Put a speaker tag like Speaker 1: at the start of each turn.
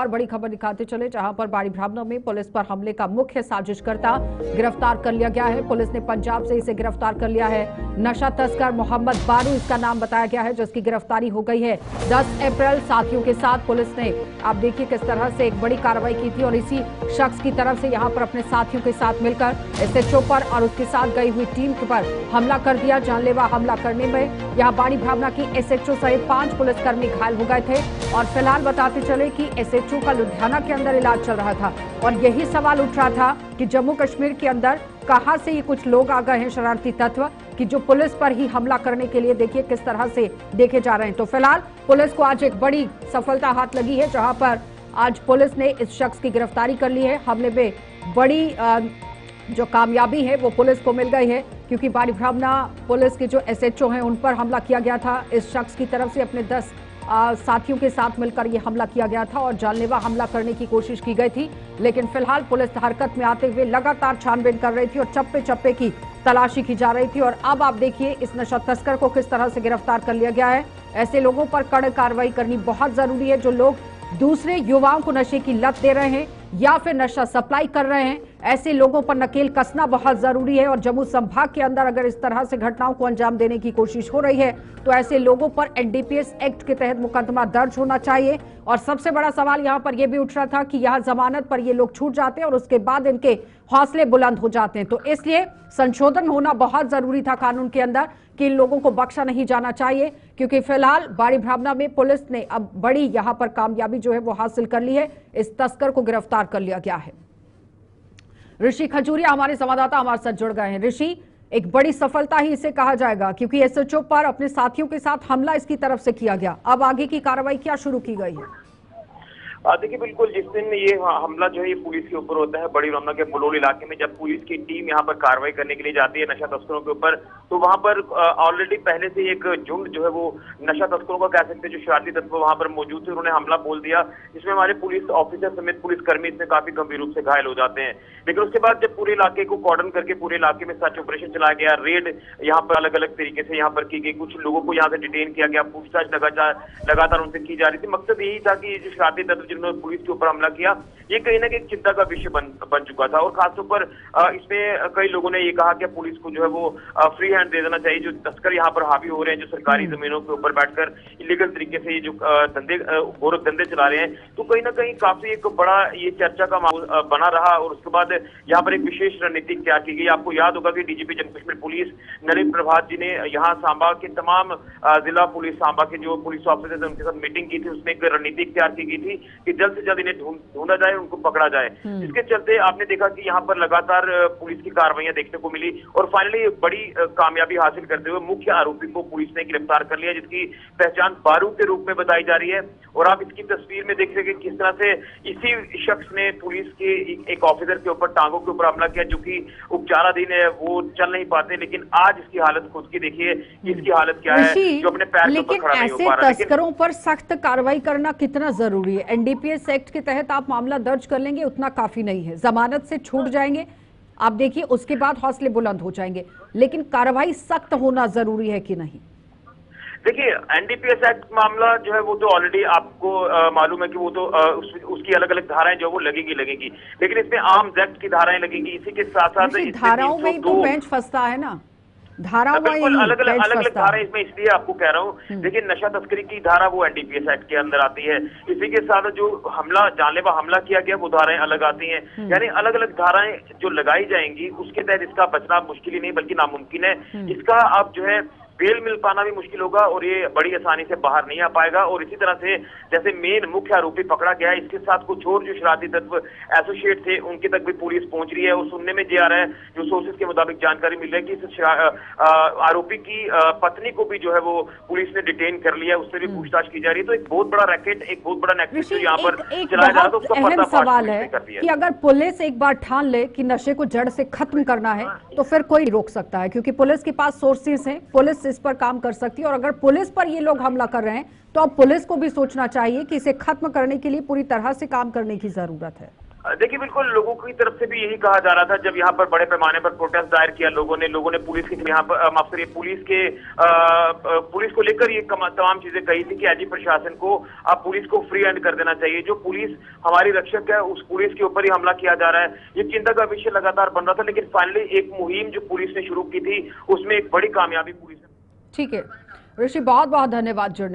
Speaker 1: और बड़ी खबर दिखाते चले, जहां पर बाड़ी ब्राह्मणा में पुलिस पर हमले का मुख्य साजिशकर्ता गिरफ्तार कर लिया गया है। पुलिस ने पंजाब से इसे गिरफ्तार कर लिया है। नशा तस्कर मोहम्मद बारू इसका नाम बताया गया है, जिसकी गिरफ्तारी हो गई है। 10 अप्रैल साथियों के साथ पुलिस ने, आप देखिए किस तरह से एक बड़ी कार्रवाई की थी और इसी शख्स की तरफ से यहां पर अपने साथियों के साथ मिलकर एसएचओ पर और उसके साथ गई हुई टीम पर हमला कर दिया। जानलेवा हमला करने में यहां बाड़ी ब्राह्मणा की एसएचओ सहित 5 पुलिसकर्मी घायल हो गए थे और फिलहाल बताते चले कि एसएचओ का लुधियाना के अंदर इलाज चल रहा था और यही सवाल उठ रहा था कि जम्मू कश्मीर के अंदर कहां से ये कुछ लोग आ गए हैं शरारती तत्व कि जो पुलिस पर ही हमला करने के लिए देखिए किस तरह से देखे जा रहे हैं। तो फिलहाल पुलिस को आज एक बड़ी सफलता हाथ लगी है, जहां पर आज पुलिस ने इस शख्स की गिरफ्तारी कर ली है। हमले में बड़ी जो कामयाबी है वो पुलिस को मिल गई है, क्योंकि बाड़ी ब्राह्मणा पुलिस के जो एसएचओ हैं उन पर हमला किया गया था। इस शख्स की तरफ से अपने 10 साथियों के साथ मिलकर ये हमला किया गया था और जानलेवा हमला करने की कोशिश की गई थी, लेकिन फिलहाल पुलिस हरकत में आते हुए लगातार छानबीन कर रही थी और चप्पे चप्पे की तलाशी की जा रही थी। और अब आप देखिए इस नशा तस्कर को किस तरह से गिरफ्तार कर लिया गया है। ऐसे लोगों पर कड़ी कार्रवाई करनी बहुत जरूरी है, जो लोग दूसरे युवाओं को नशे की लत दे रहे हैं या फिर नशा सप्लाई कर रहे हैं। ऐसे लोगों पर नकेल कसना बहुत जरूरी है और जम्मू संभाग के अंदर अगर इस तरह से घटनाओं को अंजाम देने की कोशिश हो रही है तो ऐसे लोगों पर एनडीपीएस एक्ट के तहत मुकदमा दर्ज होना चाहिए। और सबसे बड़ा सवाल यहां पर यह भी उठ रहा था कि यहां जमानत पर ये लोग छूट जाते हैं और उसके बाद इनके हौसले बुलंद हो जाते हैं, तो इसलिए संशोधन होना बहुत जरूरी था कानून के अंदर कि इन लोगों को बख्शा नहीं जाना चाहिए। क्योंकि फिलहाल बाड़ी ब्राह्मणा में पुलिस ने अब बड़ी यहां पर कामयाबी जो है वो हासिल कर ली है, इस तस्कर को गिरफ्तार कर लिया गया है। ऋषि खजूरिया हमारे संवाददाता हमारे साथ जुड़ गए हैं। ऋषि, एक बड़ी सफलता ही इसे कहा जाएगा, क्योंकि एसएचओ पर अपने साथियों के साथ हमला इसकी तरफ से किया गया। अब आगे की कार्रवाई क्या शुरू की गई है?
Speaker 2: देखिए, बिल्कुल जिस दिन ये हमला जो है ये पुलिस के ऊपर होता है, बड़ी ब्राह्मणा के बुलोल इलाके में, जब पुलिस की टीम यहाँ पर कार्रवाई करने के लिए जाती है नशा तस्करों के ऊपर, तो वहां पर ऑलरेडी पहले से एक झुंड जो है वो नशा तस्करों का कह सकते हैं, जो शरारती तत्व वहां पर मौजूद थे, उन्होंने हमला बोल दिया, जिसमें हमारे पुलिस ऑफिसर समेत पुलिसकर्मी इसमें काफी गंभीर रूप से घायल हो जाते हैं। लेकिन उसके बाद जब पूरे इलाके को कॉर्डन करके पूरे इलाके में सर्च ऑपरेशन चलाया गया, रेड यहाँ पर अलग अलग तरीके से यहाँ पर की गई, कुछ लोगों को यहाँ से डिटेन किया गया, पूछताछ लगातार उनसे की जा रही थी। मकसद यही था कि जो शरारती तत्व जिन्होंने पुलिस के ऊपर हमला किया, ये कहीं ना कहीं चिंता का विषय बन चुका था। और खासतौर पर इसमें कई लोगों ने ये कहा कि पुलिस को जो है वो फ्री हैंड दे देना चाहिए। जो तस्कर यहाँ पर हावी हो रहे हैं, जो सरकारी जमीनों के ऊपर बैठकर इलीगल तरीके से ये जो गोरख धंधे चला रहे हैं, तो कहीं ना कहीं काफी एक बड़ा ये चर्चा का माहौल बना रहा। और उसके बाद यहाँ पर एक विशेष रणनीति तैयार की गई। आपको याद होगा कि डीजीपी जम्मू कश्मीर पुलिस नलिन प्रभात जी ने यहाँ सांबा के तमाम जिला पुलिस सांबा के जो पुलिस ऑफिसर थे उनके साथ मीटिंग की थी। उसमें एक रणनीति तैयार की गई थी कि जल्द से जल्द इन्हें ढूंढा जाए, उनको पकड़ा जाए। इसके चलते आपने देखा कि यहाँ पर लगातार पुलिस की कार्रवाइयां देखने को मिली और फाइनली बड़ी कामयाबी हासिल करते हुए मुख्य आरोपी को पुलिस ने गिरफ्तार कर लिया, जिसकी पहचान बारू के रूप में बताई जा रही है। और आप इसकी तस्वीर में देख सके किस तरह से इसी शख्स ने पुलिस के एक ऑफिसर के ऊपर टांगों के ऊपर हमला किया, जो कि उपचाराधीन है, वो चल नहीं पाते। लेकिन आज इसकी हालत खुद की देखिए, इसकी हालत क्या है, जो अपने पैर के ऊपर खड़ा नहीं हो पा रहा।
Speaker 1: लेकिन तस्करों पर सख्त कार्रवाई करना कितना जरूरी है? एनडीपीएस एक्ट के तहत आप मामला दर्ज कर लेंगे उतना काफी नहीं है, जमानत से छूट जाएंगे, आप देखिए उसके बाद हौसले बुलंद हो जाएंगे, लेकिन कार्रवाई सख्त होना जरूरी है कि नहीं?
Speaker 2: देखिए, एनडीपीएस एक्ट मामला जो है वो तो ऑलरेडी आपको मालूम है कि वो तो उसकी अलग अलग धाराएं जो वो लगेंगी, लेकिन इसमें आर्म्स एक्ट की धाराएं लगेंगी। इसी के साथ साथ
Speaker 1: धाराओं में तो बेंच फंसता है ना, धाराओं में
Speaker 2: अलग अलग धाराएं इसमें इसलिए आपको कह रहा हूँ। देखिए, नशा तस्करी की धारा वो एनडीपीएस एक्ट के अंदर आती है। इसी के साथ जो जानलेवा हमला किया गया वो धाराएं अलग आती हैं। यानी अलग अलग धाराएं जो लगाई जाएंगी उसके तहत इसका बचना मुश्किल ही नहीं बल्कि नामुमकिन है। इसका आप जो है बेल मिल पाना भी मुश्किल होगा और ये बड़ी आसानी से बाहर नहीं आ पाएगा। और इसी तरह से जैसे मेन मुख्य आरोपी पकड़ा गया है, इसके साथ कुछ और जो शरारती तत्व एसोसिएट थे उनके तक भी पुलिस पहुंच रही है। और सुनने में ये आ रहा है, जो सोर्सेज के मुताबिक जानकारी मिल रही है कि इस आरोपी की पत्नी को भी जो है वो पुलिस ने डिटेन कर लिया, उससे भी पूछताछ की जा रही है। तो एक बहुत बड़ा रैकेट, एक बहुत बड़ा नेटवर्क जो यहाँ पर चलाया जा रहा है, उसका
Speaker 1: अहम सवाल है कि अगर पुलिस एक बार ठान ले कि नशे को जड़ से खत्म करना है तो फिर कोई रोक सकता है, क्योंकि पुलिस के पास सोर्सेज हैं, पुलिस इस पर काम कर सकती है। और अगर पुलिस पर ये लोग हमला कर रहे हैं तो अब पुलिस को भी सोचना चाहिए कि इसे खत्म करने के लिए पूरी तरह से काम करने की जरूरत है।
Speaker 2: देखिए बिल्कुल लोगों की तरफ से भी यही कहा जा रहा था जब यहाँ पर बड़े पैमाने पर प्रोटेस्ट दायर किया लोगों ने पुलिस के यहाँ पर माफ करिए पुलिस को लेकर ये तमाम चीजें कही थी कि आईजी प्रशासन को अब पुलिस को फ्री हैंड कर देना चाहिए। जो पुलिस हमारी रक्षक है उस पुलिस के ऊपर ही हमला किया जा रहा है, ये चिंता का विषय लगातार बन रहा था। लेकिन फाइनली एक मुहिम जो पुलिस ने शुरू की थी उसमें एक बड़ी कामयाबी पुलिस ने।
Speaker 1: ठीक है ऋषि, बहुत बहुत धन्यवाद जुड़ने